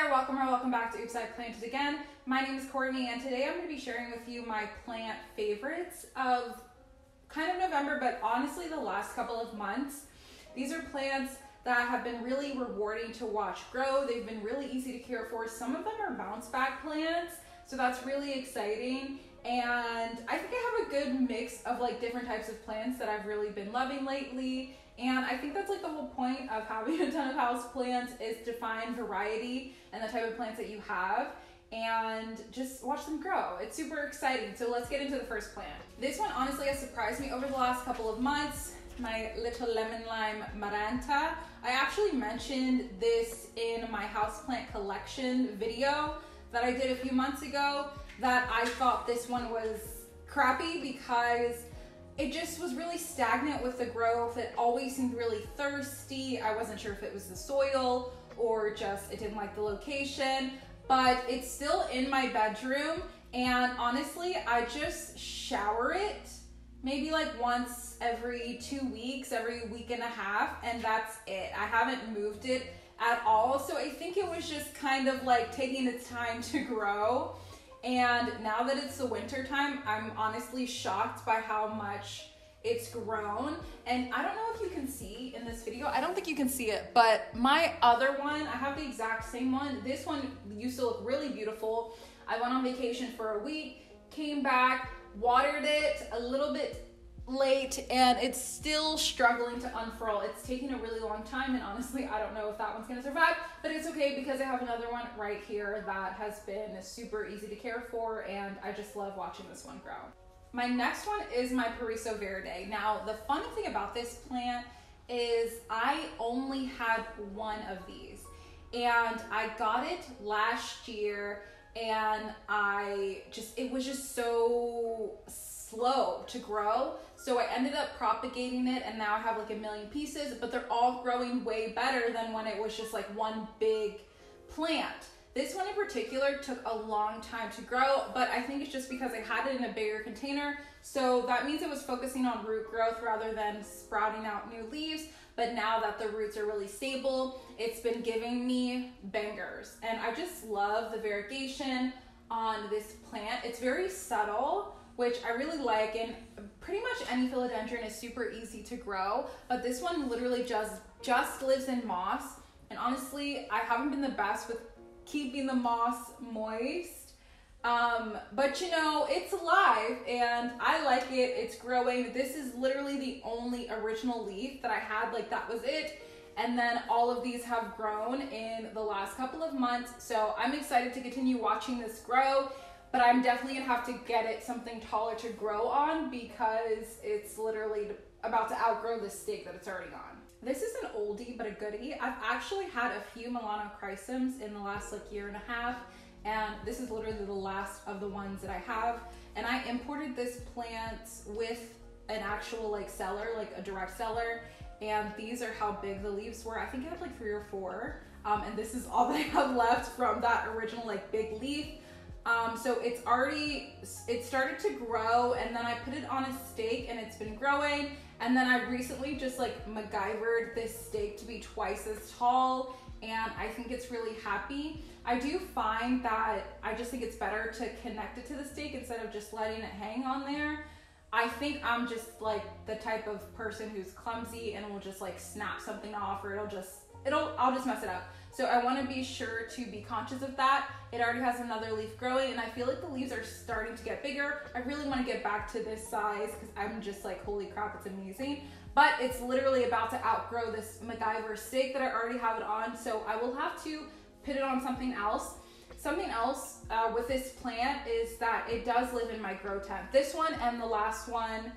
there, welcome or welcome back to Oops, I Planted Again. My name is Courtney and today I'm going to be sharing with you my plant favorites of kind of November, but honestly the last couple of months. These are plants that have been really rewarding to watch grow. They've been really easy to care for. Some of them are bounce back plants, so that's really exciting. And I think I have a good mix of like different types of plants that I've really been loving lately. And I think that's like the whole point of having a ton of house plants is to find variety and the type of plants that you have and just watch them grow. It's super exciting. So let's get into the first plant. This one honestly has surprised me over the last couple of months. My little lemon lime maranta. I actually mentioned this in my houseplant collection video that I did a few months ago, that I thought this one was crappy because it just was really stagnant with the growth. It always seemed really thirsty. I wasn't sure if it was the soil or just it didn't like the location, but it's still in my bedroom. And honestly, I just shower it maybe like once every 2 weeks, every week and a half, and that's it. I haven't moved it at all. So I think it was just kind of like taking its time to grow. And now that it's the winter time, I'm honestly shocked by how much it's grown. And I don't know if you can see in this video, I don't think you can see it, but my other one, I have the exact same one. This one used to look really beautiful. I went on vacation for a week, came back, watered it a little bit late, and it's still struggling to unfurl. It's taking a really long time, and honestly I don't know if that one's gonna survive, but it's okay because I have another one right here that has been super easy to care for, and I just love watching this one grow. My next one is my Periso Verde. Now the funny thing about this plant is I only had one of these, and I got it last year, and it was just so slow to grow. So I ended up propagating it, and now I have like a million pieces, but they're all growing way better than when it was just like one big plant. This one in particular took a long time to grow, but I think it's just because I had it in a bigger container. So that means it was focusing on root growth rather than sprouting out new leaves. But now that the roots are really stable, it's been giving me bangers. And I just love the variegation on this plant. It's very subtle, which I really like, and pretty much any philodendron is super easy to grow, but this one literally just lives in moss. And honestly, I haven't been the best with keeping the moss moist, but you know, it's alive and I like it. It's growing. This is literally the only original leaf that I had, like that was it. And then all of these have grown in the last couple of months. So I'm excited to continue watching this grow, but I'm definitely gonna have to get it something taller to grow on because it's literally about to outgrow the stake that it's already on. This is an oldie but a goodie. I've actually had a few Milano chrysums in the last like year and a half, and this is literally the last of the ones that I have. And I imported this plant with an actual like seller, like a direct seller, and these are how big the leaves were. I think I had like 3 or 4, and this is all that I have left from that original like big leaf. So it started to grow, and then I put it on a stake and it's been growing. And then I recently just like MacGyvered this stake to be twice as tall, and I think it's really happy. I do find that I just think it's better to connect it to the stake instead of just letting it hang on there. I think I'm just like the type of person who's clumsy and will just like snap something off, or I'll just mess it up. So I want to be sure to be conscious of that. It already has another leaf growing, and I feel like the leaves are starting to get bigger. I really want to get back to this size because I'm just like, holy crap, it's amazing. But it's literally about to outgrow this MacGyver stake that I already have it on, so I will have to put it on something else. Something else with this plant is that it does live in my grow tent. This one and the last one,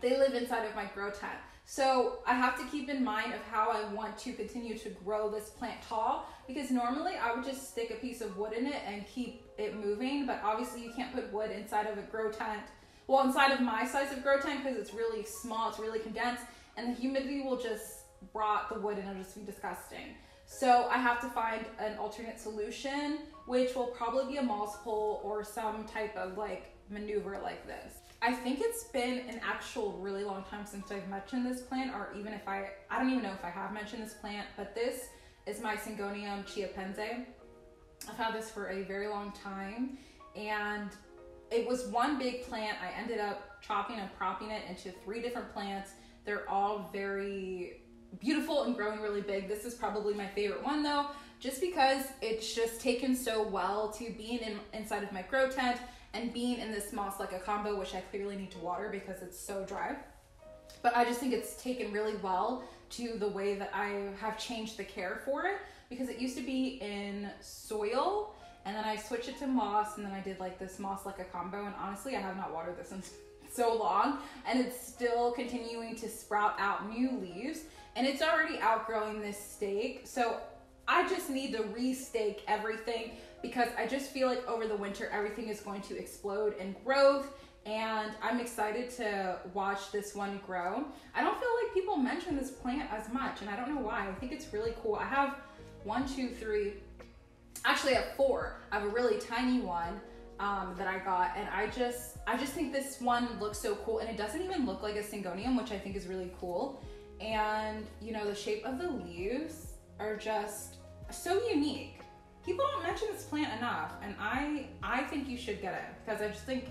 they live inside of my grow tent. So I have to keep in mind of how I want to continue to grow this plant tall, because normally I would just stick a piece of wood in it and keep it moving, but obviously you can't put wood inside of a grow tent. Well, inside of my size of grow tent, because it's really small, it's really condensed, and the humidity will just rot the wood and it'll just be disgusting. So I have to find an alternate solution, which will probably be a moss pole or some type of like maneuver like this. I think it's been an actual really long time since I've mentioned this plant, or even if I don't even know if I have mentioned this plant, but this is my Syngonium chiapense. I've had this for a very long time, and it was one big plant. I ended up chopping and propping it into 3 different plants. They're all very beautiful and growing really big. This is probably my favorite one though, just because it's just taken so well to being inside of my grow tent and being in this moss like a combo, which I clearly need to water because it's so dry. But I just think it's taken really well to the way that I have changed the care for it, because it used to be in soil, and then I switched it to moss, and then I did like this moss like a combo, and honestly I have not watered this in so long, and it's still continuing to sprout out new leaves, and it's already outgrowing this stake. So I just need to restake everything, because I just feel like over the winter everything is going to explode in growth, and I'm excited to watch this one grow. I don't feel like people mention this plant as much, and I don't know why. I think it's really cool. I have 1, 2, 3, actually I have 4. I have a really tiny one that I got, and I just think this one looks so cool, and it doesn't even look like a syngonium, which I think is really cool. And you know, the shape of the leaves are just so unique. People don't mention this plant enough, and I think you should get it, because I just think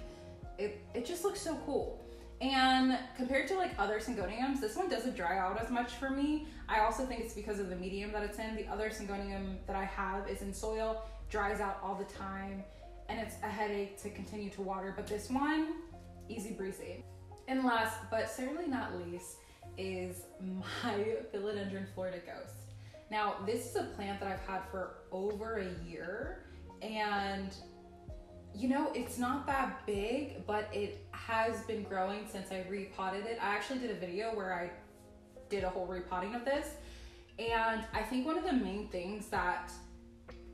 it just looks so cool. And compared to like other syngoniums, this one doesn't dry out as much for me. I also think it's because of the medium that it's in. The other syngonium that I have is in soil, dries out all the time, and it's a headache to continue to water. But this one, easy breezy. And last but certainly not least is my philodendron Florida Ghost. Now, this is a plant that I've had for over a year, and you know, it's not that big, but it has been growing since I repotted it. I actually did a video where I did a whole repotting of this, and I think one of the main things that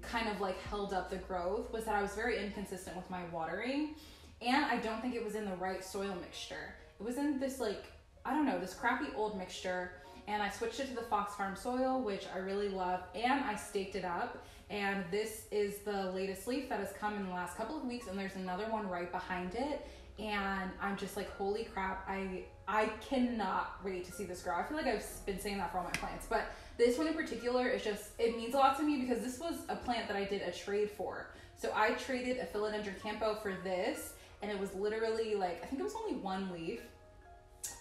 kind of like held up the growth was that I was very inconsistent with my watering, and I don't think it was in the right soil mixture. It was in this like, I don't know, this crappy old mixture, and I switched it to the Fox Farm soil, which I really love, and I staked it up. And this is the latest leaf that has come in the last couple of weeks, and there's another one right behind it, and I'm just like, holy crap, I cannot wait to see this grow. I feel like I've been saying that for all my plants, but this one in particular is just, it means a lot to me, because this was a plant that I did a trade for. So I traded a philodendron campo for this, and it was literally like, I think it was only 1 leaf.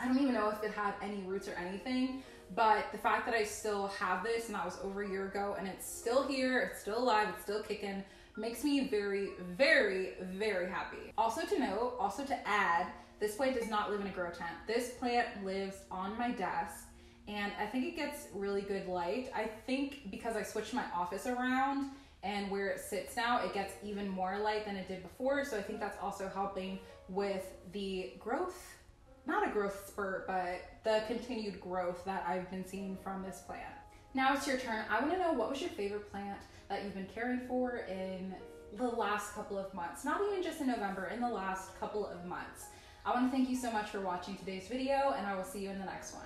I don't even know if it had any roots or anything, but the fact that I still have this, and that was over a year ago, and it's still here, it's still alive, it's still kicking, makes me very, very, very happy. Also to note, also to add, this plant does not live in a grow tent. This plant lives on my desk, and I think it gets really good light. I think because I switched my office around, and where it sits now, it gets even more light than it did before, so I think that's also helping with the growth. Not a growth spurt, but the continued growth that I've been seeing from this plant. Now it's your turn. I want to know, what was your favorite plant that you've been caring for in the last couple of months? Not even just in November, in the last couple of months. I want to thank you so much for watching today's video, and I will see you in the next one.